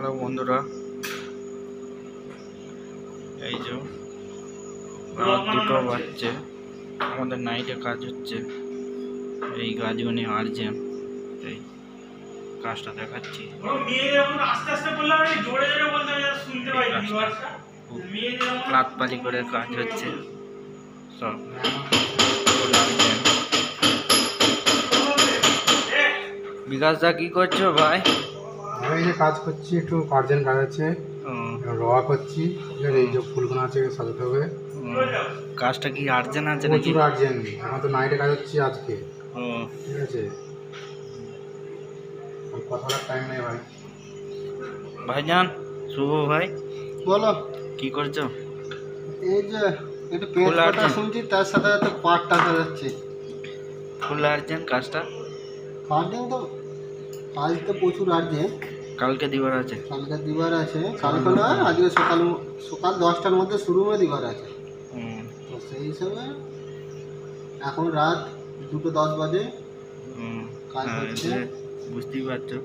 Hello বন্ধুরা, এই যে দুটো বাজছে, আমাদের নাইটে কাজ হচ্ছে। এই গাছগুলি আর্জেন্ট, এই কাজটা দেখাচ্ছি। রাত পালি করে কাজ হচ্ছে, সব বিকাশ দা কি করছো ভাই? আমি যে কাজ করছি, একটু আর্জেন্ট কাজ আছে, রওয়া করছি। এই যে ফুলগুলো আছে সাজাতে হবে। কাজটা কি আর্জেন্ট আছে নাকি? প্রচুর আর্জেন্ট, আমার তো নাইটে কাজ হচ্ছে আজকে। ঠিক আছে, কথা বলার টাইম নেই ভাই। ভাইজান শুভ ভাই, বলো কি করছো? এই যে একটু পেঁচ কাটা শুনছি, তার সাথে সাথে পাটটা সাজাচ্ছি। ফুল আর্জেন্ট কাজটা। আর্জেন্ট তো কাজ তো প্রচুর আর্জেন্ট। কালকে দিবার আছে। কালকে দিবার আছে, কালকে না, আজকে সকাল 10টার মধ্যে শুরু হয়ে দিবার আছে। তো সেই হিসাবে এখন রাত 2:10 বাজে কাজ হচ্ছে। বুঝতেই পারছো।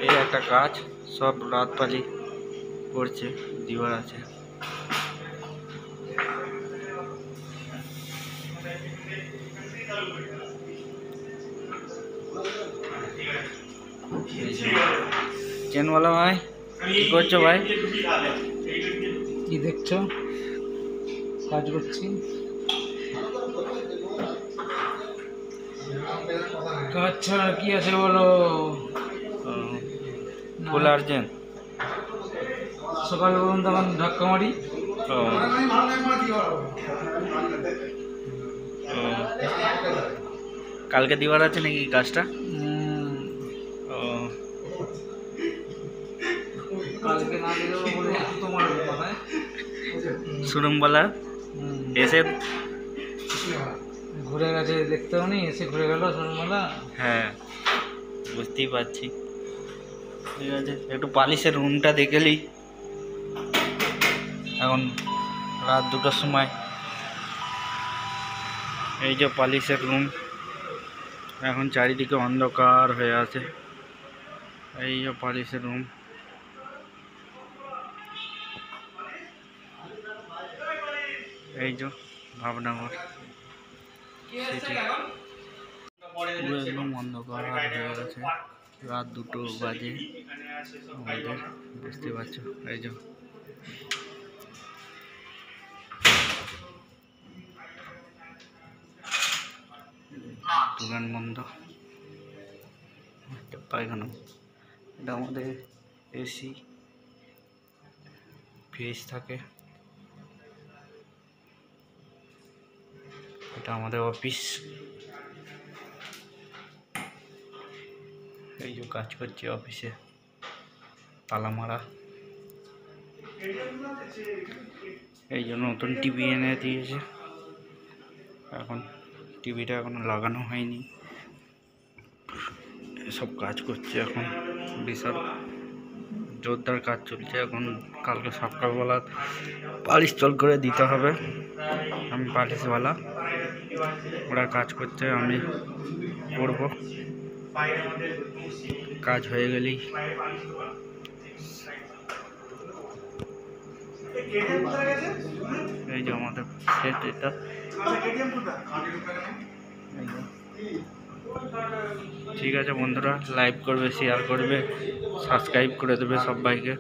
এই একটা কাজ, সব রাত পালি করছে, দিবার আছে। চেনওয়ালা ভাই, কি করছো ভাই? কি দেখছো? কাজ করছি। কাজ ছাড়া কি আছে বলো? ফুল আর্জেন্ট। সকাল পর্যন্ত তখন ধাক্কা মারি। কালকে দিবার আছে নাকি কাজটা? কালকে না দিলেও বলে তোমার কথায় শোরুমওয়ালা এসে ঘুরে গেছে, দেখতেও নি, এসে ঘুরে গেল শোরুমওয়ালা। হ্যাঁ, বুঝতেই পারছি। ঠিক আছে, একটু পালিশের রুমটা দেখেলি। এখন রাত 2টার সময়, এই যে পালিশের রুম, এখন চারিদিকে অন্ধকার হয়ে আছে। এই যে পালিশের রুম, এই যে ভাবনগর সিটি, একদম অন্ধকার হয়ে গেছে। রাত 2টো বাজে আমাদের, বুঝতে পারছো। এই যে দোকান বন্ধ, পায়খানা। এটা আমাদের এসি, ফ্রিজ থাকে। এটা আমাদের অফিস। এই যে কাজ করছি অফিসে, তালা মারা। এই যে নতুন টিভি এনে দিয়েছে, এখন টিভিটা এখনো লাগানো হয়নি। সব কাজ করছে এখন, বিশাল জোরদার কাজ চলছে এখন। কালকে সকালবেলা পালিশ চল করে দিতে হবে। আমি পালিশওয়ালা, ওরা কাজ করছে, আমি করব। কাজ হয়ে গেলেই এই যে আমাদের সেট, এটা ঠিক আছে বন্ধুরা, লাইক করবে, শেয়ার করবে, সাবস্ক্রাইব করে দেবে সবাইকে।